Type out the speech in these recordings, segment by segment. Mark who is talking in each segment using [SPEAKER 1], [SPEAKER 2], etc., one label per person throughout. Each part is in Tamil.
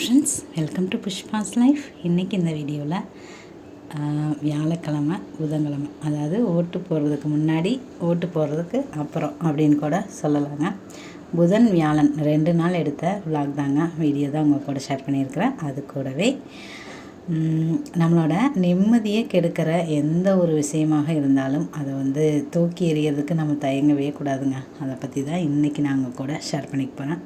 [SPEAKER 1] Friends, welcome to Pushpa's life. இன்றைக்கி இந்த வீடியோவில் வியாழக்கிழமை புதன்கிழமை, அதாவது ஓட்டு போடுறதுக்கு முன்னாடி ஓட்டு போடுறதுக்கு அப்புறம் அப்படின்னு கூட சொல்லலாங்க. புதன் வியாழன் 2 நாள் எடுத்த விளாக் தாங்க, வீடியோ தான் உங்கள் கூட ஷேர் பண்ணியிருக்கிறேன். அது கூடவே நம்மளோட நிம்மதியை கெடுக்கிற எந்த ஒரு விஷயமாக இருந்தாலும் அதை தூக்கி எறியறதுக்கு நம்ம தயங்கவே கூடாதுங்க. அதை பற்றி தான் இன்றைக்கி நாங்கள் கூட ஷேர் பண்ணிக்க போகிறேன்.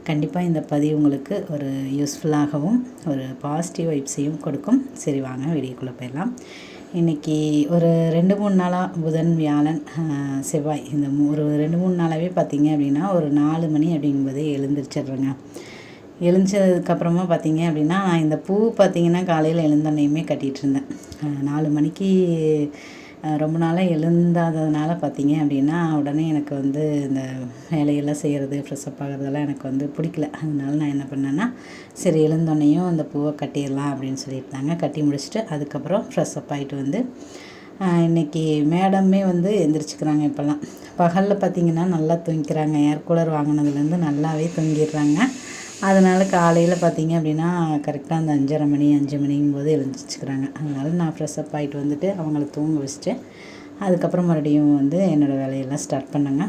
[SPEAKER 1] கண்டிப்பாக இந்த பதிவு உங்களுக்கு ஒரு யூஸ்ஃபுல்லாகவும் ஒரு பாசிட்டிவ் வைப்ஸையும் கொடுக்கும். சரி, வாங்க வீடியோக்குள்ளே போயிடலாம். இன்றைக்கி ஒரு 2-3 நாளாக புதன் வியாழன் செவ்வாய் இந்த ஒரு 2-3 நாளாகவே பார்த்திங்க அப்படின்னா ஒரு 4 மணி அப்படிங்கும்போதே எழுந்திரிச்சிட்றேங்க. எழுந்ததுக்கப்புறமா பார்த்திங்க அப்படின்னா இந்த பூ பார்த்திங்கன்னா காலையில் எழுந்தோன்னையுமே கட்டிகிட்டு இருந்தேன். 4 மணிக்கு ரொம்ப நாளாக எழுந்தாததுனால பார்த்திங்க அப்படின்னா உடனே எனக்கு இந்த வேலையெல்லாம் செய்கிறது, ஃப்ரெஷ்அப் ஆகிறதெல்லாம் எனக்கு பிடிக்கல. அதனால நான் என்ன பண்ணேன்னா, சரி எழுந்தோன்னையும் அந்த பூவை கட்டிடலாம் அப்படின்னு சொல்லியிருந்தாங்க. கட்டி முடிச்சுட்டு அதுக்கப்புறம் ஃப்ரெஷ்அப் ஆகிட்டு இன்றைக்கி மேடமே எந்திரிச்சிக்கிறாங்க. இப்போல்லாம் பகலில் பார்த்திங்கன்னா நல்லா தூங்கிக்கிறாங்க. ஏர் கூலர் வாங்கினதுலேருந்து நல்லாவே தூங்கிடுறாங்க. அதனால் காலையில் பார்த்திங்க அப்படின்னா கரெக்டாக அந்த 5:30 மணிங்கும்போது எழுந்திரிச்சிக்கிறாங்க. அதனால் நான் ஃப்ரெஷ்அப் ஆகிட்டு அவங்கள தூங்க வச்சுட்டு அதுக்கப்புறம் மறுபடியும் என்னோடய வேலையெல்லாம் ஸ்டார்ட் பண்ணேங்க.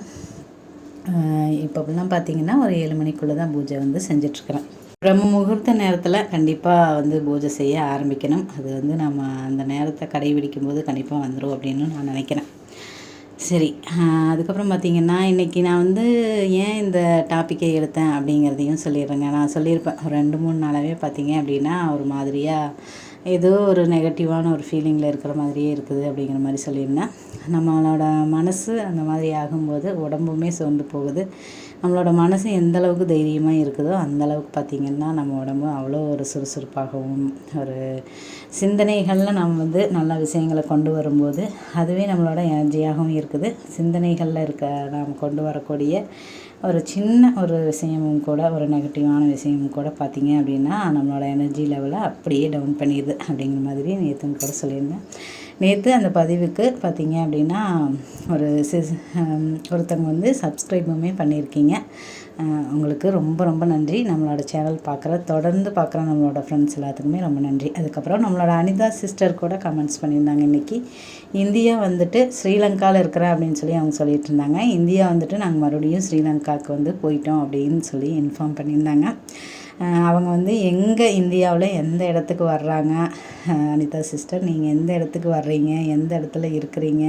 [SPEAKER 1] இப்போலாம் பார்த்திங்கன்னா ஒரு 7 மணிக்குள்ளே தான் பூஜை செஞ்சிட்ருக்கிறேன். பிரம்ம முகூர்த்த நேரத்தில் கண்டிப்பாக பூஜை செய்ய ஆரம்பிக்கணும். அது நம்ம அந்த நேரத்தை கடைபிடிக்கும் போது கண்டிப்பாக வந்துடும் அப்படின்னு நான் நினைக்கிறேன். சரி, அதுக்கப்புறம் பார்த்திங்கன்னா இன்றைக்கி நான் ஏன் இந்த டாப்பிக்கை எடுத்தேன் அப்படிங்கிறதையும் சொல்லிடுறேங்க. நான் சொல்லியிருப்பேன், ஒரு 2-3 நாளாகவே பார்த்திங்க அப்படின்னா ஒரு மாதிரியாக ஏதோ ஒரு நெகட்டிவான ஒரு ஃபீலிங்கில் இருக்கிற மாதிரியே இருக்குது அப்படிங்கிற மாதிரி சொல்லியிருந்தேன். நம்மளோட மனசு அந்த மாதிரி ஆகும்போது உடம்புமே சோர்ந்து போகுது. நம்மளோட மனசு எந்த அளவுக்கு தைரியமாக இருக்குதோ அந்தளவுக்கு பார்த்திங்கன்னா நம்ம உடம்பு அவ்வளோ ஒரு சுறுசுறுப்பாகவும் ஒரு சிந்தனைகளில் நம்ம நல்ல விஷயங்களை கொண்டு வரும்போது அதுவே நம்மளோட எனர்ஜியாகவும் இருக்குது. சிந்தனைகளில் நாம் கொண்டு வரக்கூடிய ஒரு சின்ன ஒரு விஷயமும் கூட, ஒரு நெகட்டிவான விஷயமும் கூட பார்த்திங்க அப்படின்னா நம்மளோட எனர்ஜி லெவலை அப்படியே டவுன் பண்ணிடுது அப்படிங்கிற மாதிரி நேற்றுன்னு கூட சொல்லியிருந்தேன். நேற்று அந்த பதிவுக்கு பார்த்திங்க அப்படின்னா ஒருத்தவங்க சப்ஸ்கிரைபுமே பண்ணியிருக்கீங்க. உங்களுக்கு ரொம்ப ரொம்ப நன்றி. நம்மளோட சேனல் தொடர்ந்து பார்க்குற நம்மளோட ஃப்ரெண்ட்ஸ் எல்லாத்துக்குமே ரொம்ப நன்றி. அதுக்கப்புறம் நம்மளோட அனிதா சிஸ்டர் கூட கமெண்ட்ஸ் பண்ணியிருந்தாங்க. இன்றைக்கி இந்தியா ஸ்ரீலங்காவில் இருக்கிறேன் அப்படின்னு சொல்லி அவங்க சொல்லிட்டு இருந்தாங்க. இந்தியா நாங்கள் மறுபடியும் ஸ்ரீலங்காவுக்கு போயிட்டோம் அப்படின்னு சொல்லி இன்ஃபார்ம் பண்ணியிருந்தாங்க. அவங்க எங்கே இந்தியாவில் எந்த இடத்துக்கு வர்றாங்க, அனிதா சிஸ்டர் நீங்கள் எந்த இடத்துக்கு வர்றீங்க, எந்த இடத்துல இருக்கிறீங்க,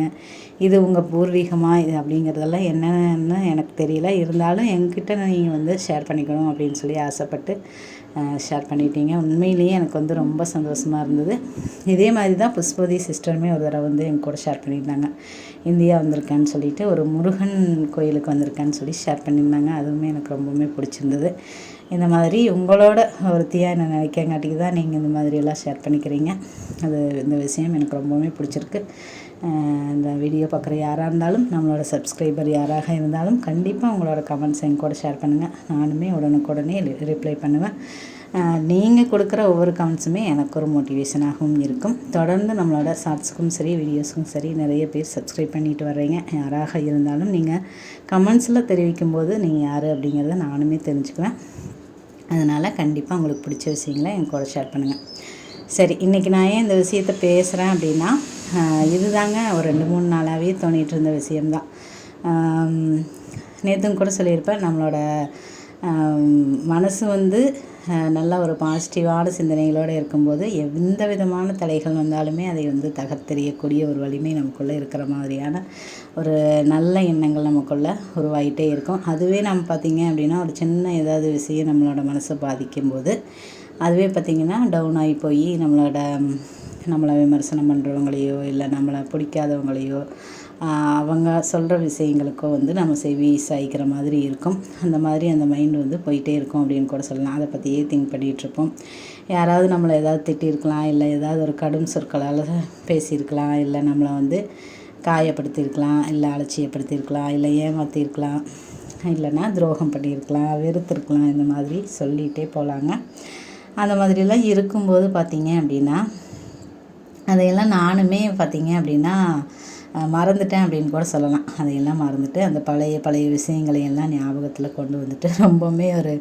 [SPEAKER 1] இது உங்கள் பூர்வீகமாக இது அப்படிங்கிறதெல்லாம் என்னென்னு எனக்கு தெரியல. இருந்தாலும் என்கிட்ட நீங்கள் ஷேர் பண்ணிக்கணும் அப்படின்னு சொல்லி ஆசைப்பட்டு ஷேர் பண்ணிட்டீங்க. உண்மையிலேயே எனக்கு ரொம்ப சந்தோஷமாக இருந்தது. இதே மாதிரி தான் புஷ்பவதி சிஸ்டருமே ஒரு தடவை எங்க கூட ஷேர் பண்ணியிருந்தாங்க. இந்தியா வந்திருக்கேன்னு சொல்லிட்டு ஒரு முருகன் கோயிலுக்கு வந்திருக்கேன்னு சொல்லி ஷேர் பண்ணியிருந்தாங்க. அதுவுமே எனக்கு ரொம்பவுமே பிடிச்சிருந்தது. இந்த மாதிரி உங்களோட ஒருத்தியாக என்ன நினைக்கங்காட்டிக்கு தான் நீங்கள் இந்த மாதிரியெல்லாம் ஷேர் பண்ணிக்கிறீங்க. இந்த விஷயம் எனக்கு ரொம்பவுமே பிடிச்சிருக்கு. இந்த வீடியோ பார்க்குற யாராக இருந்தாலும், நம்மளோட சப்ஸ்கிரைபர் யாராக இருந்தாலும் கண்டிப்பாக உங்களோட கமெண்ட்ஸ் என் கூட ஷேர் பண்ணுங்கள். நானுமே உடனுக்குடனே ரிப்ளை பண்ணுவேன். நீங்கள் கொடுக்குற ஒவ்வொரு கமெண்ட்ஸுமே எனக்கு ஒரு மோட்டிவேஷனாகவும் இருக்கும். தொடர்ந்து நம்மளோட ஷார்ட்ஸுக்கும் சரி வீடியோஸுக்கும் சரி நிறைய பேர் சப்ஸ்கிரைப் பண்ணிட்டு வர்றீங்க. யாராக இருந்தாலும் நீங்கள் கமெண்ட்ஸில் தெரிவிக்கும் போது நீங்கள் யார் அப்படிங்கிறத நானுமே தெரிஞ்சுக்குவேன். அதனால் கண்டிப்பாக உங்களுக்கு பிடிச்ச விஷயங்களை என் கூட ஷேர் பண்ணுங்கள். சரி, இன்றைக்கி நான் ஏன் இந்த விஷயத்தை பேசுகிறேன் அப்படின்னா, இது தாங்க ஒரு 2-3 நாளாகவே தோணிகிட்டு இருந்த விஷயம்தான். நேற்றும் கூட சொல்லியிருப்பேன், நம்மளோட மனசு நல்லா ஒரு பாசிட்டிவான சிந்தனைகளோடு இருக்கும்போது எந்த விதமான தடைகள் வந்தாலுமே அதை தகர்த்தெறியக்கூடிய ஒரு வலிமை நமக்குள்ளே இருக்கிற மாதிரியான ஒரு நல்ல எண்ணங்கள் நமக்குள்ளே உருவாகிட்டே இருக்கும். அதுவே நம்ம பார்த்திங்க அப்படின்னா ஒரு சின்ன ஏதாவது விஷயம் நம்மளோட மனசை பாதிக்கும்போது அதுவே பார்த்திங்கன்னா டவுன் ஆகி போய் நம்மளை விமர்சனம் பண்ணுறவங்களையோ இல்லை நம்மளை பிடிக்காதவங்களையோ அவங்க சொல்கிற விஷயங்களுக்கோ நம்ம செவி சாய்க்கிற மாதிரி இருக்கும். அந்த மாதிரி அந்த மைண்டு போயிட்டே இருக்கும் அப்படின்னு கூட சொல்லலாம். அதை பற்றியே திங்க் பண்ணிகிட்ருப்போம். யாராவது நம்மளை ஏதாவது திட்டிருக்கலாம், இல்லை ஏதாவது ஒரு கடும் சொற்களால் பேசியிருக்கலாம், இல்லை நம்மளை காயப்படுத்தியிருக்கலாம், இல்லை அலட்சியப்படுத்தியிருக்கலாம், இல்லை ஏமாற்றிருக்கலாம், இல்லைன்னா துரோகம் பண்ணியிருக்கலாம், வெறுத்திருக்கலாம். இந்த மாதிரி சொல்லிகிட்டே போகலாங்க. அந்த மாதிரிலாம் இருக்கும்போது பார்த்திங்க அப்படின்னா அதையெல்லாம் நானுமே பார்த்திங்க அப்படின்னா மறந்துட்டேன் அப்படின்னு கூட சொல்லலாம். அதையெல்லாம் மறந்துட்டு அந்த பழைய விஷயங்களை எல்லாம் ஞாபகத்தில் கொண்டு வந்துட்டு ரொம்பவுமே ஒரு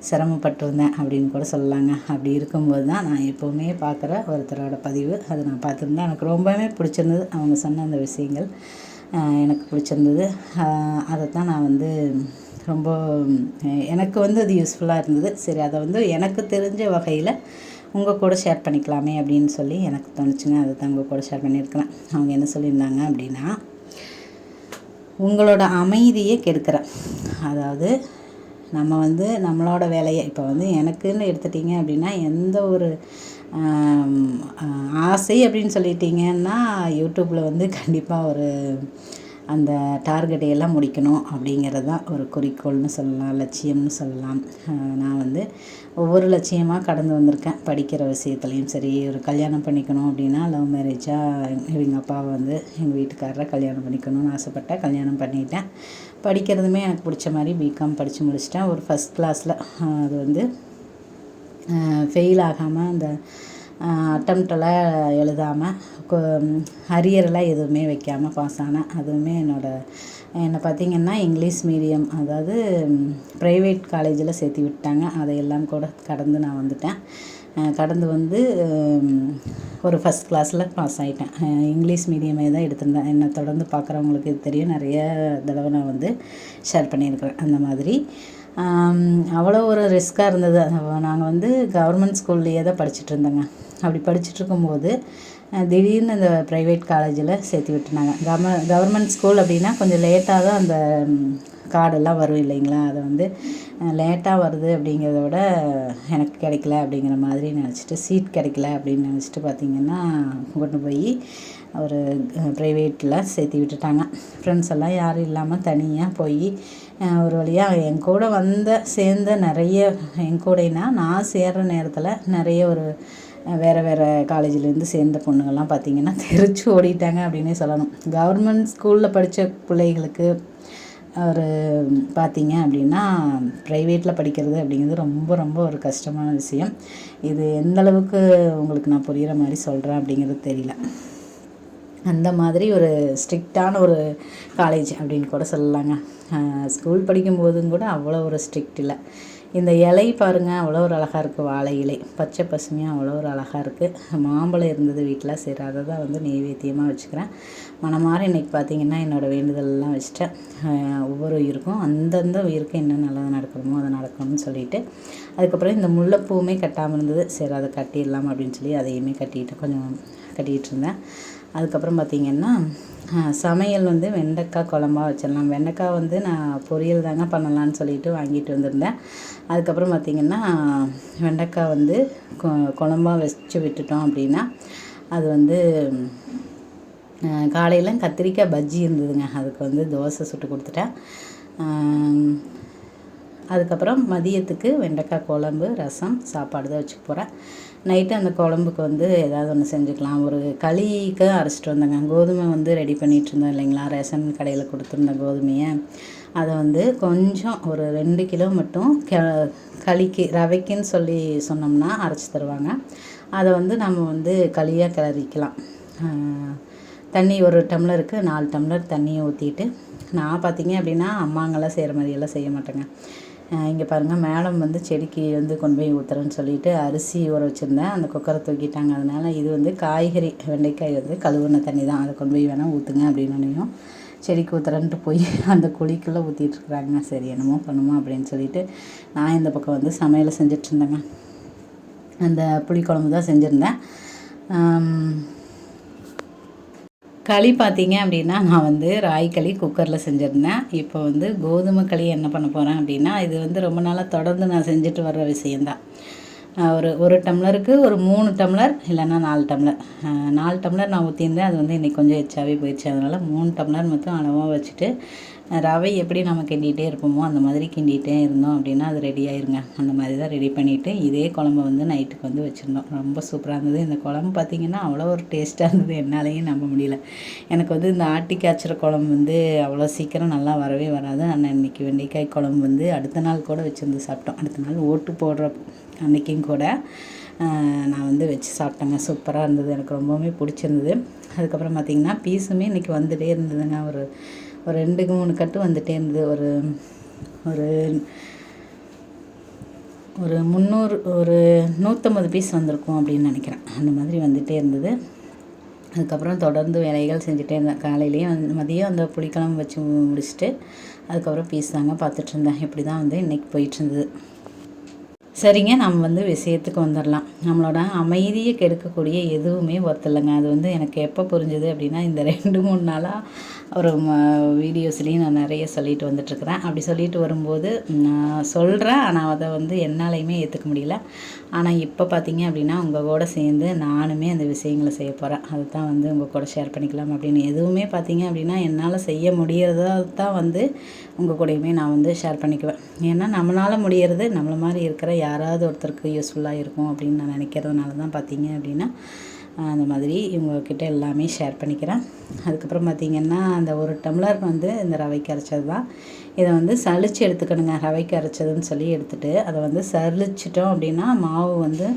[SPEAKER 1] சிரமப்பட்டிருந்தேன் அப்படின்னு கூட சொல்லலாங்க. அப்படி இருக்கும்போது தான் நான் எப்போவுமே பார்க்குற ஒருத்தரோட பதிவு அதை நான் பார்த்துருந்தேன். எனக்கு ரொம்பவுமே பிடிச்சிருந்தது. அவங்க சொன்ன அந்த விஷயங்கள் எனக்கு பிடிச்சிருந்தது. அதை தான் நான் வந்து ரொம்ப எனக்கு வந்து அது யூஸ்ஃபுல்லாக இருந்தது. சரி, அதை வந்து எனக்கு தெரிஞ்ச வகையில் உங்கள் கூட ஷேர் பண்ணிக்கலாமே அப்படின்னு சொல்லி எனக்கு தோணுச்சுங்க. அதை தான் உங்கள் கூட ஷேர் பண்ணியிருக்கிறேன். அவங்க என்ன சொல்லியிருந்தாங்க அப்படின்னா, உங்களோட அமைதியை கெடுக்கிற, அதாவது நம்ம வந்து நம்மளோட வேலையை இப்போ வந்து எனக்குன்னு எடுத்துட்டிங்க அப்படின்னா எந்த ஒரு ஆசை அப்படின்னு சொல்லிட்டிங்கன்னா யூடியூப்பில் வந்து கண்டிப்பாக ஒரு அந்த டார்கெட்டை எல்லாம் முடிக்கணும் அப்படிங்கிறது தான் ஒரு குறிக்கோள்னு சொல்லலாம், லட்சியம்னு சொல்லலாம். நான் வந்து ஒவ்வொரு லட்சியமாக கடந்து வந்திருக்கேன். படிக்கிற விஷயத்துலையும் சரி, ஒரு கல்யாணம் பண்ணிக்கணும் அப்படின்னா லவ் மேரேஜாக எங்கள் அப்பாவை வந்து எங்கள் வீட்டுக்காரரை கல்யாணம் பண்ணிக்கணும்னு ஆசைப்பட்டேன். கல்யாணம் பண்ணிட்டேன். படிக்கிறதுமே எனக்கு பிடிச்ச மாதிரி பிகாம் படித்து முடிச்சிட்டேன். ஒரு ஃபஸ்ட் கிளாஸில் அது வந்து ஃபெயில் ஆகாமல் அந்த அட்டம்ப்டெல்லாம் எழுதாமல் அரியரெல்லாம் எதுவுமே வைக்காமல் பாஸ் ஆனேன். அதுவுமே என்னை பார்த்திங்கன்னா இங்கிலீஷ் மீடியம், அதாவது ப்ரைவேட் காலேஜில் சேர்த்து விட்டாங்க. அதையெல்லாம் கூட கடந்து நான் வந்துட்டேன். கடந்து வந்து ஒரு ஃபஸ்ட் கிளாஸில் பாஸ் ஆகிட்டேன். இங்கிலீஷ் மீடியமே தான் எடுத்திருந்தேன். என்னை தொடர்ந்து பார்க்குறவங்களுக்கு இது தெரியும். நிறைய தடவை நான் வந்து ஷேர் பண்ணியிருக்கிறேன். அந்த மாதிரி அவ்வளோ ஒரு ரிஸ்க்காக இருந்தது. நாங்கள் வந்து கவர்மெண்ட் ஸ்கூல்லையே தான் படிச்சுட்டு இருந்தேங்க. அப்படி படிச்சுட்டு இருக்கும்போது திடீர்னு இந்த ப்ரைவேட் காலேஜில் சேர்த்து விட்டுனாங்க. கவர்மெண்ட் ஸ்கூல் அப்படின்னா கொஞ்சம் லேட்டாக தான் அந்த கார்டெல்லாம் வரும் இல்லைங்களா. அதை வந்து லேட்டாக வருது அப்படிங்கிறத விட எனக்கு கிடைக்கல அப்படிங்கிற மாதிரி நினச்சிட்டு, சீட் கிடைக்கல அப்படின்னு நினச்சிட்டு பார்த்திங்கன்னா கொண்டு போய் ஒரு ப்ரைவேட்டில் சேர்த்து விட்டுட்டாங்க. ஃப்ரெண்ட்ஸ் எல்லாம் யாரும் இல்லாமல் தனியாக போய் ஒரு வழியாக என் கூட சேர்ந்த நிறைய என் கூடனா நான் சேர்கிற நேரத்தில் நிறைய ஒரு வேறு காலேஜிலேருந்து சேர்ந்த பொண்ணுங்கள்லாம் பார்த்திங்கன்னா தெரிச்சு ஓடிட்டாங்க அப்படின்னே சொல்லணும். கவர்மெண்ட் ஸ்கூலில் படித்த பிள்ளைகளுக்கு ஒரு பார்த்திங்க அப்படின்னா ப்ரைவேட்டில் படிக்கிறது அப்படிங்கிறது ரொம்ப ரொம்ப ஒரு கஷ்டமான விஷயம். இது எந்தளவுக்கு உங்களுக்கு நான் புரிகிற மாதிரி சொல்கிறேன் அப்படிங்கிறது தெரியல. அந்த மாதிரி ஒரு ஸ்ட்ரிக்டான ஒரு காலேஜ் அப்படின்னு கூட சொல்லலாங்க. ஸ்கூல் படிக்கும்போதும் கூட அவ்வளோ ஒரு ஸ்ட்ரிக்ட் இல்லை. இந்த இலை பாருங்கள், அவ்வளோ ஒரு அழகாக இருக்குது. வாழை இலை பச்சை பசுமையாக அவ்வளோ ஒரு அழகாக இருக்குது. மாம்பழம் இருந்தது வீட்டில். சரி, அதை தான் வந்து நெய்வேத்தியமாக வச்சுக்கிறேன். மனமாற இன்றைக்கி பார்த்திங்கன்னா என்னோடய வேண்டுதலெல்லாம் வச்சுட்டேன். ஒவ்வொரு உயிருக்கும் அந்தந்த உயிருக்கு என்ன நல்லது நடக்கணுமோ அதை நடக்கணும்னு சொல்லிவிட்டு, அதுக்கப்புறம் இந்த முல்லைப்பூவுமே கட்டாமல் இருந்தது. சரி, அதை கட்டிடலாம் அப்படின்னு சொல்லி அதையுமே கொஞ்சம் கட்டிகிட்டு இருந்தேன். அதுக்கப்புறம் பார்த்திங்கன்னா சமையல் வந்து வெண்டைக்காய் குழம்பா வச்சிடலாம். வெண்டைக்காய் வந்து நான் பொரியல் தாங்க பண்ணலான்னு சொல்லிட்டு வாங்கிட்டு வந்திருந்தேன். அதுக்கப்புறம் பார்த்திங்கன்னா வெண்டைக்காய் வந்து குழம்பா வச்சு விட்டுட்டோம் அப்படின்னா அது வந்து காலையில் கத்திரிக்காய் பஜ்ஜி இருந்ததுங்க. அதுக்கு வந்து தோசை சுட்டு கொடுத்துட்டேன். அதுக்கப்புறம் மதியத்துக்கு வெண்டைக்காய் குழம்பு, ரசம், சாப்பாடு தான் வச்சுக்க போகிறேன். நைட்டு அந்த குழம்புக்கு வந்து ஏதாவது ஒன்று செஞ்சுக்கலாம். ஒரு களிக்கு அரைச்சிட்டு வந்தேங்க. கோதுமை வந்து ரெடி பண்ணிகிட்டு இருந்தோம் இல்லைங்களா, ரேஷன் கடையில் கொடுத்துருந்த கோதுமையை. அதை வந்து கொஞ்சம் ஒரு 2 கிலோ மட்டும் களிக்கு ரவைக்குன்னு சொல்லி சொன்னோம்னா அரைச்சி தருவாங்க. அதை வந்து நம்ம வந்து களியாக கிளறிக்கலாம். தண்ணி ஒரு டம்ளருக்கு 4 டம்ளர் தண்ணியை ஊற்றிட்டு, நான் பார்த்திங்க அப்படின்னா அம்மாங்கெல்லாம் செய்கிற மாதிரியெல்லாம் செய்ய மாட்டேங்க. இங்கே பாருங்கள், மேடம் வந்து செடிக்கு வந்து கொண்டு போய் ஊற்றுறேன்னு சொல்லிவிட்டு அரிசி ஊற வச்சுருந்தேன். அந்த குக்கரை தூக்கிட்டாங்க. அதனால் இது வந்து காய்கறி வெண்டைக்காய் வந்து கழுவுன தண்ணி தான், அதை கொண்டு போய் வேணால் ஊற்றுங்க அப்படின்னோடனையும் செடிக்கு ஊற்றுறேன்ட்டு போய் அந்த குழிக்குள்ளே ஊற்றிட்டுருக்குறாங்க. சரி, என்னமோ பண்ணுமா அப்படின்னு சொல்லிவிட்டு நான் இந்த பக்கம் வந்து சமையலை செஞ்சிட்ருந்தேங்க. அந்த புளிக்குழம்பு தான் செஞ்சுருந்தேன். களி பார்த்திங்க அப்படின்னா நான் வந்து ராகி களி குக்கரில் செஞ்சுருந்தேன். இப்போ வந்து கோதுமை களி என்ன பண்ண போகிறேன் அப்படின்னா, இது வந்து ரொம்ப நாளாக தொடர்ந்து நான் செஞ்சுட்டு வர்ற விஷயந்தான். ஒரு டம்ளருக்கு ஒரு 3 டம்ளர் இல்லைன்னா 4 டம்ளர் 4 டம்ளர் நான் ஊற்றியிருந்தேன். அது வந்து இன்றைக்கி கொஞ்சம் எச்சாவே போயிடுச்சு. அதனால் 3 டம்ளர் மட்டும் அளவாக வச்சுட்டு, ரவை எப்படி நம்ம கிண்டிகிட்டே இருப்போமோ அந்த மாதிரி கிண்டிகிட்டே இருந்தோம் அப்படின்னா அது ரெடி ஆயிருங்க. அந்த மாதிரி தான் ரெடி பண்ணிவிட்டு இதே குழம்பு வந்து நைட்டுக்கு வந்து வச்சுருந்தோம். ரொம்ப சூப்பராக இருந்தது. இந்த குழம்பு பார்த்திங்கன்னா அவ்வளோ ஒரு டேஸ்ட்டாக இருந்தது. என்னாலேயும் நம்ப முடியல. எனக்கு வந்து இந்த ஆட்டி காய்ச்சிற குழம்பு வந்து அவ்வளோ சீக்கிரம் நல்லா வரவே வராது. ஆனால் இன்றைக்கி வெண்டைக்காய் குழம்பு வந்து அடுத்த நாள் கூட வச்சுருந்து சாப்பிட்டோம். அடுத்த நாள் ஓட்டு போடுற அன்றைக்கும் கூட நான் வந்து வச்சு சாப்பிட்டேங்க. சூப்பராக இருந்தது. எனக்கு ரொம்பவுமே பிடிச்சிருந்தது. அதுக்கப்புறம் பார்த்திங்கன்னா பீஸுமே இன்றைக்கி வந்துகிட்டே இருந்ததுங்க. ஒரு ஒரு 2-3 கட்டு வந்துகிட்டே இருந்தது. ஒரு ஒரு ஒரு 300 ஒரு 150 பீஸ் வந்திருக்கும் அப்படின்னு நினைக்கிறேன். அந்த மாதிரி வந்துகிட்டே இருந்தது. அதுக்கப்புறம் தொடர்ந்து வேலைகள் செஞ்சுட்டே இருந்தேன். காலையிலேயே மதியம் அந்த புளிக்குழம்பு வச்சு முடிச்சுட்டு அதுக்கப்புறம் பீஸ் தாங்க பார்த்துட்ருந்தேன். இப்படி தான் வந்து இன்றைக்கி போயிட்டுருந்தது. சரிங்க, நம்ம வந்து விஷயத்துக்கு வந்துடலாம். நம்மளோட அமைதியை கெடுக்கக்கூடிய எதுவுமே ஒர்த்தில்லைங்க. அது வந்து எனக்கு எப்போ புரிஞ்சுது அப்படின்னா, இந்த 2-3 நாளாக ஒரு வீடியோஸ்லேயும் நான் நிறைய சொல்லிட்டு வந்துட்டுருக்குறேன். அப்படி சொல்லிட்டு வரும்போது நான் சொல்கிறேன், ஆனால் அதை வந்து என்னாலையுமே ஏற்றுக்க முடியல. ஆனால் இப்போ பார்த்தீங்க அப்படின்னா உங்கள் கூட சேர்ந்து நானுமே அந்த விஷயங்களை செய்ய போகிறேன். அதை தான் வந்து உங்கள் கூட ஷேர் பண்ணிக்கலாம் அப்படின்னு. எதுவுமே பார்த்தீங்க அப்படின்னா என்னால் செய்ய முடியறதா தான் வந்து உங்கள் கூடயுமே நான் வந்து ஷேர் பண்ணிக்குவேன். ஏன்னா நம்மளால் முடியறது நம்மள மாதிரி இருக்கிற யாராவது ஒருத்தருக்கு யூஸ்ஃபுல்லாக இருக்கும் அப்படின்னு நான் நினைக்கிறதுனால தான் பார்த்தீங்க அப்படின்னா அந்த மாதிரி இவங்கக்கிட்ட எல்லாமே ஷேர் பண்ணிக்கிறேன். அதுக்கப்புறம் பார்த்திங்கன்னா அந்த 1 டம்ளர் வந்து இந்த ரவைக்கு அரைச்சது தான். இதை வந்து சலிச்சு எடுத்துக்கணுங்க. ரவைக்கு அரைச்சதுன்னு சொல்லி எடுத்துகிட்டு அதை வந்து சலிச்சிட்டோம் அப்படின்னா மாவு வந்து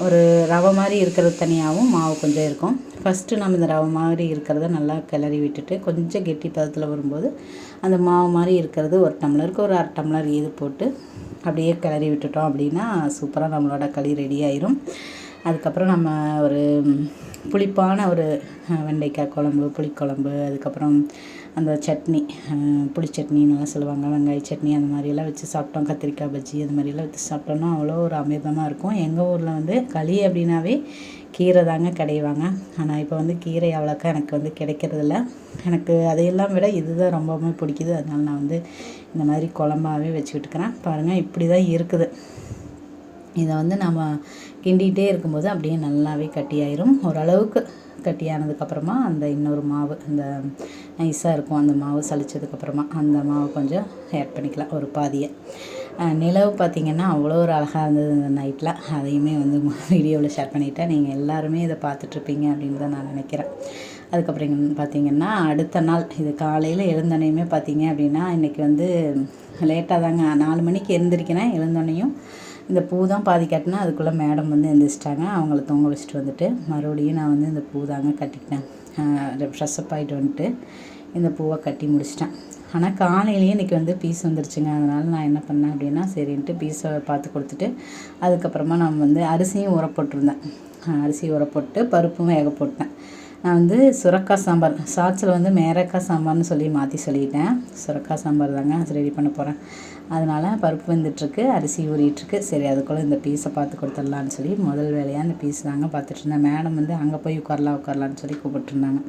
[SPEAKER 1] ஒரு ரவை மாதிரி இருக்கிறது தனியாகவும் மாவு கொஞ்சம் இருக்கும். ஃபஸ்ட்டு நம்ம இந்த ரவை மாதிரி இருக்கிறத நல்லா கிளறி விட்டுட்டு கொஞ்சம் கெட்டி பதத்தில் வரும்போது அந்த மாவு மாதிரி இருக்கிறது 1 டம்ளருக்கு ஒரு 1/2 டம்ளர் இது போட்டு அப்படியே கிளறி விட்டுட்டோம் அப்படின்னா சூப்பராக நம்மளோட களி ரெடி ஆயிரும். அதுக்கப்புறம் நம்ம ஒரு புளிப்பான ஒரு வெண்டைக்காய் குழம்பு, புளிக்குழம்பு, அதுக்கப்புறம் அந்த சட்னி, புளி சட்னின்னெலாம் சொல்லுவாங்க, வெங்காய சட்னி அந்த மாதிரியெல்லாம் வச்சு சாப்பிட்டோம். கத்திரிக்காய் பஜ்ஜி அது மாதிரிலாம் வச்சு சாப்பிட்டோன்னா அவ்வளோ ஒரு அமிர்தமாக இருக்கும். எங்கள் ஊரில் வந்து களி அப்படின்னாவே கீரை தாங்க கிடைவாங்க. ஆனால் இப்போ வந்து கீரை அவ்வளோக்கா எனக்கு வந்து கிடைக்கிறதில்ல. எனக்கு அதையெல்லாம் விட இதுதான் ரொம்பவுமே பிடிக்குது. அதனால் நான் வந்து இந்த மாதிரி குழம்பாகவே வச்சுக்கிட்டுக்கிறேன். பாருங்கள் இப்படி தான் இருக்குது. இதை வந்து நம்ம கிண்டிகிட்டே இருக்கும்போது அப்படியே நல்லாவே கட்டியாயிரும். ஓரளவுக்கு கட்டியானதுக்கப்புறமா அந்த இன்னொரு மாவு அந்த நைஸாக இருக்கும் அந்த மாவு சலிச்சதுக்கப்புறமா அந்த மாவு கொஞ்சம் ஆட் பண்ணிக்கலாம், ஒரு பாதியை. நிலவு பார்த்திங்கன்னா அவ்வளோ ஒரு அழகாக இருந்தது இந்த நைட்டில். அதையுமே வந்து வீடியோவில் ஷேர் பண்ணிவிட்டேன். நீங்கள் எல்லாருமே இதை பார்த்துட்ருப்பீங்க அப்படின்னு தான் நான் நினைக்கிறேன். அதுக்கப்புறம் பார்த்திங்கன்னா அடுத்த நாள் இது காலையில் எழுந்தோனையுமே பார்த்திங்க அப்படின்னா இன்றைக்கி வந்து லேட்டாக தாங்க 4 மணிக்கு எழுந்திருக்கிறேன். எழுந்தோன்னையும் இந்த பூ தான் பாதி கட்டினா அதுக்குள்ளே மேடம் வந்து எழுந்திரிச்சிட்டாங்க. அவங்கள தூங்க வச்சுட்டு வந்துட்டு மறுபடியும் நான் வந்து இந்த பூ தாங்க கட்டிக்கிட்டேன். ஃப்ரெஷ்ஷப் ஆகிட்டு வந்துட்டு இந்த பூவை கட்டி முடிச்சிட்டேன். ஆனால் காலையிலேயே இன்றைக்கி வந்து பீஸ் வந்துருச்சுங்க. அதனால் நான் என்ன பண்ணேன் அப்படின்னா சரின்ட்டு பீஸை பார்த்து கொடுத்துட்டு அதுக்கப்புறமா நான் வந்து அரிசியும் ஊற போட்டிருந்தேன். அரிசி ஊற போட்டு பருப்பும் வேக போட்டேன். நான் வந்து சுரக்காய் சாம்பார் ஷார்ட்ஸில் வந்து மேரக்காய் சாம்பார்னு சொல்லி மாற்றி சொல்லிட்டேன். சுரக்காய் சாம்பார் தாங்க ரெடி பண்ண போகிறேன். அதனால் பருப்பு வெந்துட்டுருக்கு, அரிசி ஊறிட்டுருக்கு. சரி அதுக்குள்ளே இந்த பீஸை பார்த்து கொடுத்துடலான்னு சொல்லி முதல் வேலையாக இந்த பீஸ் தாங்க பார்த்துட்ருந்தேன். மேடம் வந்து அங்கே போய் உட்காரலான்னு சொல்லி கூப்பிட்டுருந்தாங்க.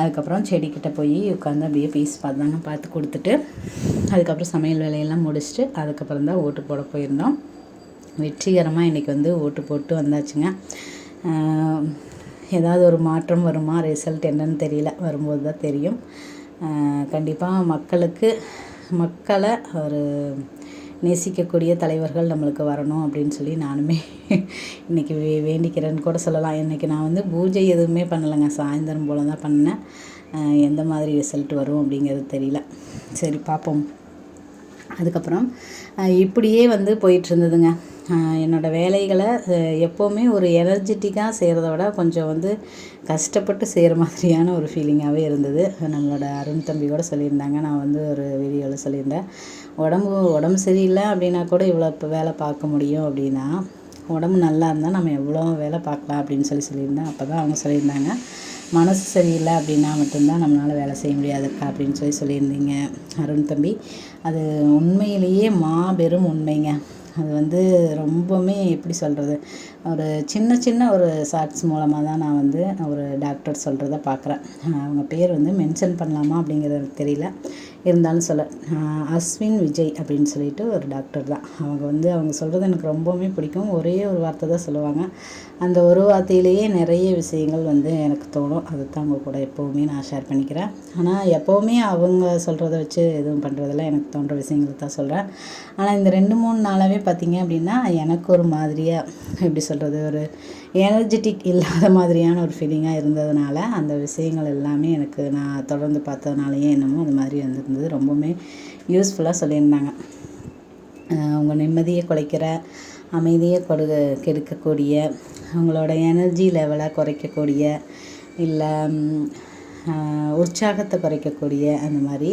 [SPEAKER 1] அதுக்கப்புறம் செடிக்கிட்ட போய் உட்காந்து அப்படியே பீஸ் பார்த்து கொடுத்துட்டு அதுக்கப்புறம் சமையல் வேலையெல்லாம் முடிச்சுட்டு அதுக்கப்புறம் தான் ஓட்டு போட போயிருந்தோம். வெற்றிகரமாக இன்றைக்கி வந்து ஓட்டு போட்டு வந்தாச்சுங்க. ஏதாவது ஒரு மாற்றம் வருமா, ரிசல்ட் என்னன்னு தெரியல, வரும்போது தான் தெரியும். கண்டிப்பாக மக்களை ஒரு நேசிக்கக்கூடிய தலைவர்கள் நம்மளுக்கு வரணும் அப்படின்னு சொல்லி நானுமே இன்றைக்கி வேண்டிக்கிறேன்னு கூட சொல்லலாம். இன்றைக்கி நான் வந்து பூஜை எதுவுமே பண்ணலைங்க, சாயந்தரம் போல் தான் பண்ணேன். எந்த மாதிரி ரிசல்ட் வரும் அப்படிங்கிறது தெரியல. சரி பார்ப்போம். அதுக்கப்புறம் இப்படியே வந்து போயிட்டுருந்ததுங்க. என்னோடய வேலைகளை எப்போவுமே ஒரு எனர்ஜெட்டிக்காக செய்கிறத விட கொஞ்சம் வந்து கஷ்டப்பட்டு செய்கிற மாதிரியான ஒரு ஃபீலிங்காகவே இருந்தது. நம்மளோட அருண் தம்பி கூட சொல்லியிருந்தாங்க, நான் வந்து ஒரு வீடியோவில் சொல்லியிருந்தேன், உடம்பு சரியில்லை அப்படின்னா கூட இவ்வளோ இப்போ வேலை பார்க்க முடியும் அப்படின்னா, உடம்பு நல்லா இருந்தால் நம்ம எவ்வளோ வேலை பார்க்கலாம் அப்படின்னு சொல்லியிருந்தேன். அப்போ தான் அவங்க சொல்லியிருந்தாங்க, மனசு சரியில்லை அப்படின்னா மட்டும்தான் நம்மளால் வேலை செய்ய முடியாதுக்கா அப்படின்னு சொல்லியிருந்தீங்க அருண் தம்பி. அது உண்மையிலேயே மாபெரும் உண்மைங்க. அது வந்து ரொம்பவுமே எப்படி சொல்கிறது, ஒரு சின்ன ஒரு ஷார்ட்ஸ் மூலமாக தான் நான் வந்து ஒரு டாக்டர் சொல்கிறத பார்க்குறேன். அவங்க பேர் வந்து மென்ஷன் பண்ணலாமா அப்படிங்கிறது எனக்கு தெரியல, இருந்தாலும் அஸ்வின் விஜய் அப்படின்னு சொல்லிட்டு ஒரு டாக்டர் தான். அவங்க சொல்கிறது எனக்கு ரொம்பவுமே பிடிக்கும். ஒரே ஒரு வார்த்தை தான் சொல்லுவாங்க. அந்த ஒரு வார்த்தையிலேயே நிறைய விஷயங்கள் வந்து எனக்கு தோணும். அதை தான் அவங்க கூட எப்போவுமே நான் ஷேர் பண்ணிக்கிறேன். ஆனால் எப்போவுமே அவங்க சொல்கிறத வச்சு எதுவும் பண்ணுறதில்ல, எனக்கு தோன்ற விஷயங்களை தான் சொல்கிறேன். ஆனால் இந்த 2-3 நாளாகவே பார்த்திங்க அப்படின்னா எனக்கு ஒரு மாதிரியாக எப்படி சொல்கிறது, ஒரு எனர்ஜெட்டிக் இல்லாத மாதிரியான ஒரு ஃபீலிங்காக இருந்ததுனால அந்த விஷயங்கள் எல்லாமே எனக்கு நான் தொடர்ந்து பார்த்ததுனாலேயே என்னமோ அந்த மாதிரி வந்திருந்தது. ரொம்பவுமே யூஸ்ஃபுல்லாக சொல்லியிருந்தாங்க. உங்கள் நிம்மதியை குலைக்கிற, அமைதியை கெடுக்கக்கூடிய, அவங்களோட எனர்ஜி லெவலை குறைக்கக்கூடிய இல்லை உற்சாகத்தை குறைக்கக்கூடிய அந்த மாதிரி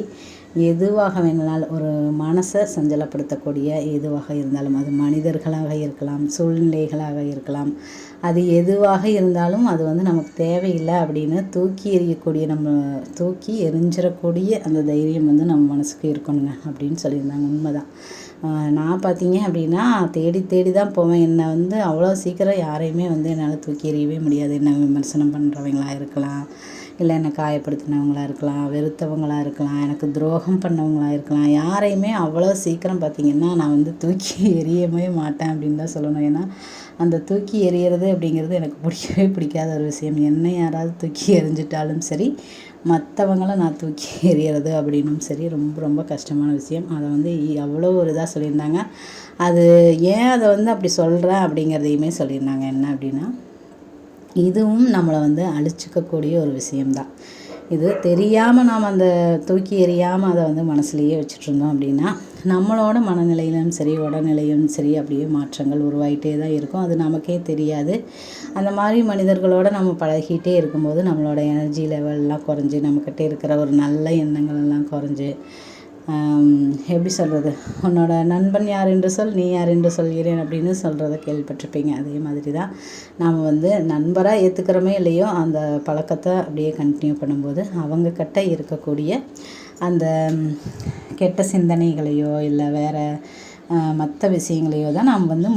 [SPEAKER 1] எதுவாக வேணுனாலும் ஒரு மனசை சஞ்சலப்படுத்தக்கூடிய எதுவாக இருந்தாலும், அது மனிதர்களாக இருக்கலாம், சூழ்நிலைகளாக இருக்கலாம், அது எதுவாக இருந்தாலும் அது வந்து நமக்கு தேவையில்லை அப்படின்னு தூக்கி எறியக்கூடிய, நம்ம தூக்கி எறிஞ்சிடக்கூடிய அந்த தைரியம் வந்து நம்ம மனசுக்கு இருக்கணுங்க அப்படின்னு சொல்லியிருந்தாங்க. உண்மைதான். நான் பார்த்தீங்க அப்படின்னா தேடி தேடி தான் போவேன். என்னை வந்து அவ்வளோ சீக்கிரம் யாரையுமே வந்து என்னால் தூக்கி எறியவே முடியாது. என்ன விமர்சனம் பண்ணுறவங்களா இருக்கலாம், இல்லை என்னை காயப்படுத்தினவங்களா இருக்கலாம், வெறுத்தவங்களாக இருக்கலாம், எனக்கு துரோகம் பண்ணவங்களாக இருக்கலாம், யாரையுமே அவ்வளோ சீக்கிரம் பார்த்திங்கன்னா நான் வந்து தூக்கி எறியவே மாட்டேன் அப்படின்னு தான் சொல்லணும். ஏன்னா அந்த தூக்கி எறிகிறது அப்படிங்கிறது எனக்கு பிடிக்கவே பிடிக்காத ஒரு விஷயம். என்னை யாராவது தூக்கி எறிஞ்சிட்டாலும் சரி, மற்றவங்கள நான் தூக்கி எறிகிறது அப்படின்னும் சரி, ரொம்ப ரொம்ப கஷ்டமான விஷயம். அதை வந்து அவ்வளோ ஒரு இதாக சொல்லியிருந்தாங்க. அது ஏன் அதை வந்து அப்படி சொல்கிறேன் அப்படிங்கிறதையுமே சொல்லியிருந்தாங்க. என்ன அப்படின்னா, இதுவும் நம்மளை வந்து அழிச்சிக்கக்கூடிய ஒரு விஷயம்தான். இது தெரியாமல் நாம் அந்த தூக்கி எறியாமல் அதை வந்து மனசுலேயே வச்சுட்ருந்தோம் அப்படின்னா, நம்மளோட மனநிலையிலும் சரி, உடல்நிலையும் சரி, அப்படியே மாற்றங்கள் உருவாகிட்டே தான் இருக்கும். அது நமக்கே தெரியாது. அந்த மாதிரி மனிதர்களோடு நம்ம பழகிட்டே இருக்கும்போது நம்மளோட எனர்ஜி லெவல்லாம் குறைஞ்சி, நம்மக்கிட்ட இருக்கிற ஒரு நல்ல எண்ணங்கள் எல்லாம் குறைஞ்சி, எப்படி சொல்கிறது, உன்னோட நண்பன் யார் என்று சொல், நீ யார் என்று சொல்கிறேன் அப்படின்னு சொல்கிறத கேள்விப்பட்டிருப்பீங்க. அதே மாதிரி தான் நாம் வந்து நண்பராக ஏற்றுக்கிறோமே இல்லையோ, அந்த பழக்கத்தை அப்படியே கண்டினியூ பண்ணும்போது அவங்கக்கிட்ட இருக்கக்கூடிய அந்த கெட்ட சிந்தனைகளையோ இல்லை வேறு மற்ற விஷயங்களையோ தான் நாம் வந்து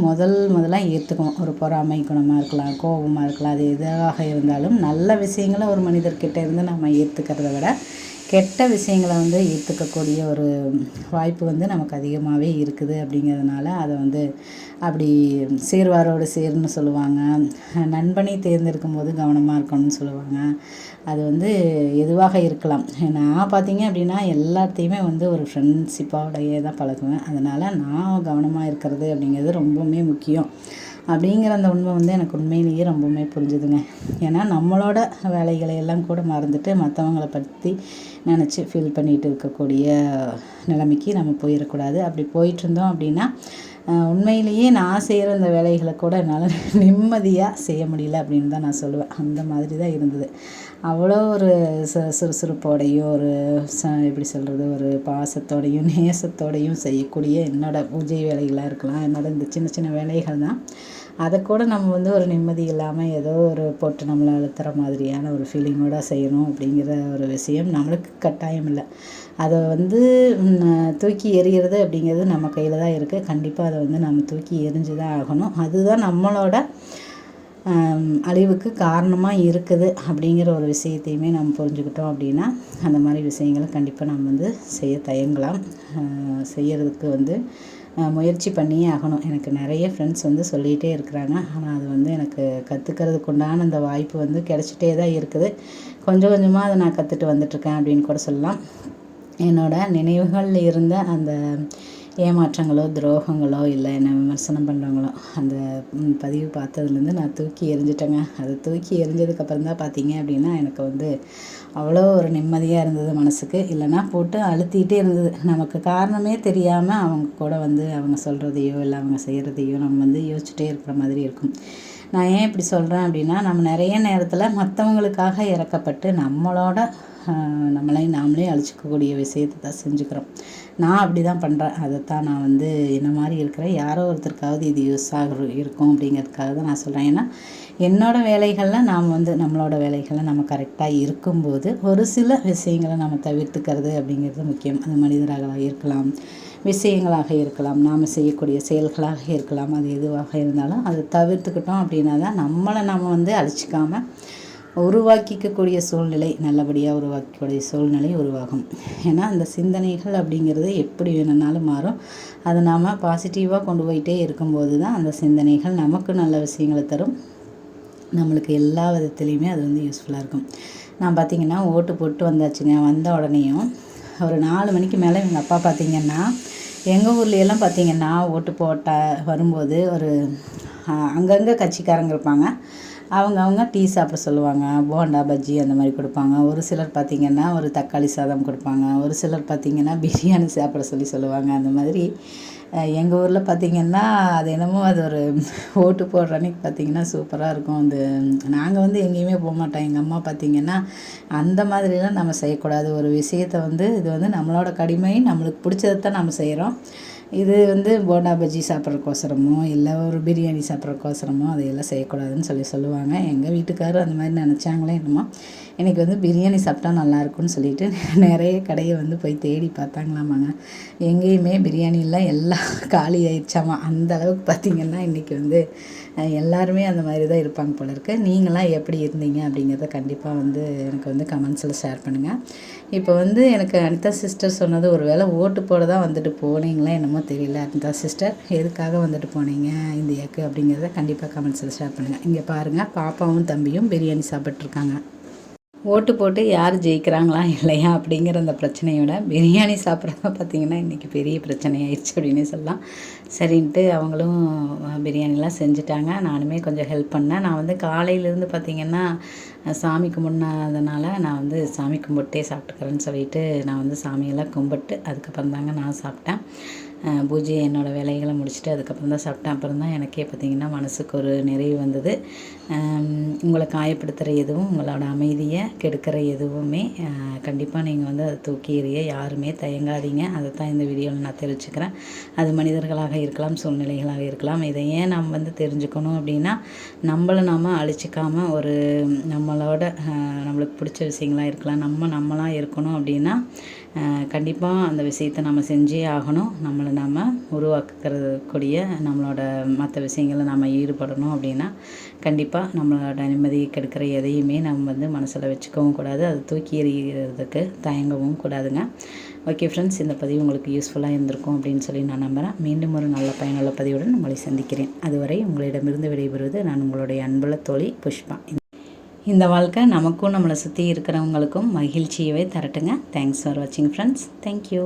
[SPEAKER 1] முதலாக ஏற்றுக்கணும். ஒரு பொறாமை குணமாக இருக்கலாம், கோபமாக இருக்கலாம், அது எதாக இருந்தாலும் நல்ல விஷயங்களை ஒரு மனிதர்கிட்ட இருந்து நம்ம ஏற்றுக்கிறத விட கெட்ட விஷயங்களை வந்து ஏற்றுக்கக்கூடிய ஒரு வாய்ப்பு வந்து நமக்கு அதிகமாகவே இருக்குது. அப்படிங்கிறதுனால அதை வந்து அப்படி சேர்வாரோடு சேர்ன்னு சொல்லுவாங்க. நண்பனை தேர்ந்தெடுக்கும் போது கவனமாக இருக்கணும்னு சொல்லுவாங்க. அது வந்து எதுவாக இருக்கலாம். நான் பார்த்தீங்க அப்படின்னா எல்லாத்தையுமே வந்து ஒரு ஃப்ரெண்ட்ஷிப்போடையே தான் பழகுவேன். அதனால் நான் கவனமாக இருக்கிறது அப்படிங்கிறது ரொம்பவுமே முக்கியம் அப்படிங்கிற அந்த உண்மை வந்து எனக்கு உண்மையிலேயே ரொம்பவுமே புரிஞ்சுதுங்க. ஏன்னா நம்மளோட வேலைகளை எல்லாம் கூட மறந்துட்டு மற்றவங்கள பற்றி நினச்சி ஃபீல் பண்ணிகிட்டு இருக்கக்கூடிய நிலைமைக்கு நம்ம போயிடக்கூடாது. அப்படி போயிட்டுருந்தோம் அப்படின்னா உண்மையிலேயே நான் செய்கிற இந்த வேலைகளை கூட என்னால் நிம்மதியாக செய்ய முடியல அப்படின்னு தான் நான் சொல்லுவேன். அந்த மாதிரி தான் இருந்தது. அவ்வளோ ஒரு சுறுசுறுப்போடையும் ஒரு எப்படி சொல்கிறது, ஒரு பாசத்தோடையும் நேசத்தோடையும் செய்யக்கூடிய என்னோடய பூஜை வேலைகளாக இருக்கலாம், என்னோடய இந்த சின்ன சின்ன வேலைகள் தான். அதை கூட நம்ம வந்து ஒரு நிம்மதி இல்லாமல் ஏதோ ஒரு போட்டு நம்மளை அழுத்துற மாதிரியான ஒரு ஃபீலிங்கோடு செய்யணும் அப்படிங்கிற ஒரு விஷயம் நம்மளுக்கு கட்டாயம் இல்லை. அதை வந்து தூக்கி எறிகிறது அப்படிங்கிறது நம்ம கையில் தான் இருக்குது. கண்டிப்பாக அதை வந்து நம்ம தூக்கி எறிஞ்சு தான் ஆகணும். அதுதான் நம்மளோட அழிவுக்கு காரணமாக இருக்குது அப்படிங்கிற ஒரு விஷயத்தையுமே நம்ம புரிஞ்சுக்கிட்டோம் அப்படின்னா அந்த மாதிரி விஷயங்களை கண்டிப்பாக நம்ம வந்து செய்ய தயங்கலாம். செய்யறதுக்கு வந்து முயற்சி பண்ணியே ஆகணும். எனக்கு நிறைய ஃப்ரெண்ட்ஸ் வந்து சொல்லிகிட்டே இருக்கிறாங்க. ஆனால் அது வந்து எனக்கு கற்றுக்கிறதுக்கு உண்டான அந்த வாய்ப்பு வந்து கிடச்சிட்டே தான் இருக்குது. கொஞ்சம் கொஞ்சமாக அதை நான் கற்றுட்டு வந்துட்டுருக்கேன் அப்படின்னு கூட சொல்லலாம். என்னோடய நினைவுகளில் இருந்த அந்த ஏமாற்றங்களோ துரோகங்களோ இல்லை என்னை விமர்சனம் பண்ணுறவங்களோ அந்த பதிவு பார்த்ததுலேருந்து நான் தூக்கி எறிஞ்சிட்டேங்க. அதை தூக்கி எறிஞ்சதுக்கப்புறம் தான் பார்த்தீங்க அப்படின்னா எனக்கு வந்து அவ்வளோ ஒரு நிம்மதியாக இருந்தது மனசுக்கு. இல்லைன்னா போட்டு அழுத்திக்கிட்டே இருந்தது. நமக்கு காரணமே தெரியாமல் அவங்க கூட வந்து அவங்க சொல்கிறதையோ இல்லை அவங்க செய்கிறதையோ நம்ம வந்து யோசிச்சுட்டே இருக்கிற மாதிரி இருக்கும். நான் ஏன் இப்படி சொல்கிறேன் அப்படின்னா, நம்ம நிறைய நேரத்தில் மற்றவங்களுக்காக இறக்கப்பட்டு நம்மளை நாமளே அழிச்சிக்கக்கூடிய விஷயத்தை தான் செஞ்சுக்கிறோம். நான் அப்படி தான் பண்ணுறேன். அதைத்தான் நான் வந்து என்ன மாதிரி இருக்கிறேன், யாரோ ஒருத்தருக்காவது இது யூஸாக இருக்கும் அப்படிங்கிறதுக்காக தான் நான் சொல்கிறேன். ஏன்னா என்னோடய வேலைகளில் நாம் வந்து நம்மளோட வேலைகளில் நம்ம கரெக்டாக இருக்கும்போது ஒரு சில விஷயங்களை நம்ம தவிர்த்துக்கிறது அப்படிங்கிறது முக்கியம். அது மனிதராக இருக்கலாம், விஷயங்களாக இருக்கலாம், நாம் செய்யக்கூடிய செயல்களாக இருக்கலாம். அது எதுவாக இருந்தாலும் அதை தவிர்த்துக்கிட்டோம் அப்படின்னா தான் நம்மளை நம்ம வந்து அழிச்சிக்காமல் உருவாக்கிக்கக்கூடிய சூழ்நிலை, நல்லபடியாக உருவாக்கக்கூடிய சூழ்நிலை உருவாகும். ஏன்னா அந்த சிந்தனைகள் அப்படிங்கிறது எப்படி வேணும்னாலும் மாறும். அதை நாம் பாசிட்டிவாக கொண்டு போயிட்டே இருக்கும்போது தான் அந்த சிந்தனைகள் நமக்கு நல்ல விஷயங்களை தரும். நம்மளுக்கு எல்லா விதத்துலேயுமே அது வந்து யூஸ்ஃபுல்லாக இருக்கும். நான் பார்த்திங்கன்னா ஓட்டு போட்டு வந்தாச்சுங்க. வந்த உடனேயும் ஒரு 4 மணிக்கு மேலே எங்கள் அப்பா பார்த்திங்கன்னா எங்கள் ஊர்லேயெல்லாம் பார்த்திங்கன்னா ஓட்டு போட்ட வரும்போது ஒரு அங்கங்கே கட்சிக்காரங்க இருப்பாங்க. அவங்க டீ சாப்பிட சொல்லுவாங்க, போண்டா பஜ்ஜி அந்த மாதிரி கொடுப்பாங்க. ஒரு சிலர் பார்த்திங்கன்னா ஒரு தக்காளி சாதம் கொடுப்பாங்க. ஒரு சிலர் பார்த்திங்கன்னா பிரியாணி சாப்பிட சொல்லுவாங்க. அந்த மாதிரி எங்கள் ஊரில் பார்த்திங்கன்னா அது என்னமோ அது ஒரு ஓட்டு போடுற அன்னைக்கு பார்த்திங்கன்னா சூப்பராக இருக்கும். அது நாங்கள் வந்து எங்கேயுமே போகமாட்டோம். எங்கள் அம்மா பார்த்திங்கன்னா அந்த மாதிரிலாம் நம்ம செய்யக்கூடாது. ஒரு விஷயத்தை வந்து இது வந்து நம்மளோட கடமை, நம்மளுக்கு பிடிச்சதை தான் நம்ம செய்கிறோம். இது வந்து போண்டா பஜ்ஜி சாப்பிட்றக்கோசரமோ இல்லை ஒரு பிரியாணி சாப்பிட்றக்கோசரமோ அதையெல்லாம் செய்யக்கூடாதுன்னு சொல்லுவாங்க. எங்கள் வீட்டுக்காரர் அந்த மாதிரி நினச்சாங்களே என்னமோ இன்றைக்கி வந்து பிரியாணி சாப்பிட்டா நல்லாயிருக்கும்னு சொல்லிட்டு நிறைய கடையை வந்து போய் தேடி பார்த்தாங்களாமாங்க. எங்கேயுமே பிரியாணிலாம் எல்லாம் காலி ஆயிடுச்சாமா. அந்த அளவுக்கு பார்த்திங்கன்னா இன்றைக்கி வந்து எல்லாருமே அந்த மாதிரி தான் இருப்பாங்க போல இருக்கு. நீங்களாம் எப்படி இருந்தீங்க அப்படிங்கிறத கண்டிப்பாக வந்து எனக்கு வந்து கமெண்ட்ஸில் ஷேர் பண்ணுங்கள். இப்போ வந்து எனக்கு அனிதா சிஸ்டர் சொன்னது, ஒரு வேளை ஓட்டு போட தான் வந்துட்டு போனீங்களா என்னமோ தெரியல. அனிதா சிஸ்டர் எதுக்காக வந்துட்டு போனீங்க இந்தியாவுக்கு அப்படிங்கிறத கண்டிப்பாக கமெண்ட்ஸில் ஷேர் பண்ணுங்கள். இங்கே பாருங்கள், பாப்பாவும் தம்பியும் பிரியாணி சாப்பிட்ருக்காங்க. ஓட்டு போட்டு யார் ஜெயிக்கிறாங்களா இல்லையா அப்படிங்கிற அந்த பிரச்சனையோட பிரியாணி சாப்பிட்றத பார்த்திங்கன்னா இன்றைக்கி பெரிய பிரச்சனையாயிடுச்சு அப்படின்னே சொல்லலாம். சரின்ட்டு அவங்களும் பிரியாணிலாம் செஞ்சுட்டாங்க. நானுமே கொஞ்சம் ஹெல்ப் பண்ணேன். நான் வந்து காலையிலேருந்து பார்த்திங்கன்னா சாமி கும்பிட்னதுனால நான் வந்து சாமி கும்பிட்டே சாப்பிட்டுக்கிறேன்னு சொல்லிட்டு நான் வந்து சாமியெல்லாம் கும்பிட்டு அதுக்கப்புறம் தாங்க நான் சாப்பிட்டேன். பூஜை என்னோடய வேலைகளை முடிச்சுட்டு அதுக்கப்புறம் தான் சாப்பிட்டேன். அப்புறம் தான் எனக்கே பார்த்திங்கன்னா மனசுக்கு ஒரு நிறைவு வந்தது. உங்களை காயப்படுத்துகிற எதுவும், உங்களோட அமைதியை கெடுக்கிற எதுவுமே கண்டிப்பாக நீங்கள் வந்து அதை தூக்கி எறிய யாருமே தயங்காதீங்க. அதை தான் இந்த வீடியோவில் நான் தெரிவிச்சுக்கிறேன். அது மனிதர்களாக இருக்கலாம், சூழ்நிலைகளாக இருக்கலாம். இதை ஏன் நாம் வந்து தெரிஞ்சுக்கணும் அப்படின்னா, நம்மளை நாம் அழிச்சிக்காமல் ஒரு நம்மளோட நம்மளுக்கு பிடிச்ச விஷயங்களாக இருக்கலாம், நம்மளாக இருக்கணும் அப்படின்னா கண்டிப்பாக அந்த விஷயத்தை நம்ம செஞ்சே ஆகணும். நம்மளை நாம் உருவாக்குறக்கூடிய நம்மளோட மற்ற விஷயங்களை நம்ம ஈடுபடணும் அப்படின்னா கண்டிப்பாக நம்மளோட நிம்மதியை கெடுக்கிற எதையுமே நம்ம வந்து மனசில் வச்சுக்கவும் கூடாது. அது தூக்கி எறிகிறதுக்கு தயங்கவும் கூடாதுங்க. ஓகே ஃப்ரெண்ட்ஸ், இந்த பதிவு உங்களுக்கு யூஸ்ஃபுல்லாக இருந்திருக்கும் அப்படின்னு சொல்லி நான் நம்புகிறேன். மீண்டும் ஒரு நல்ல பயனுள்ள பதிவுடன் உங்களை சந்திக்கிறேன். அதுவரை உங்களிடமிருந்து விடைபெறுவது நான் உங்களுடைய அன்புள்ள தோழி புஷ்பா. இந்த வாழ்க்கை நமக்கும் நம்மளை சுற்றி இருக்கிறவங்களுக்கும் மகிழ்ச்சியவே தரட்டுங்க. தேங்க்ஸ் ஃபார் வாட்சிங் ஃப்ரெண்ட்ஸ். தேங்க்யூ.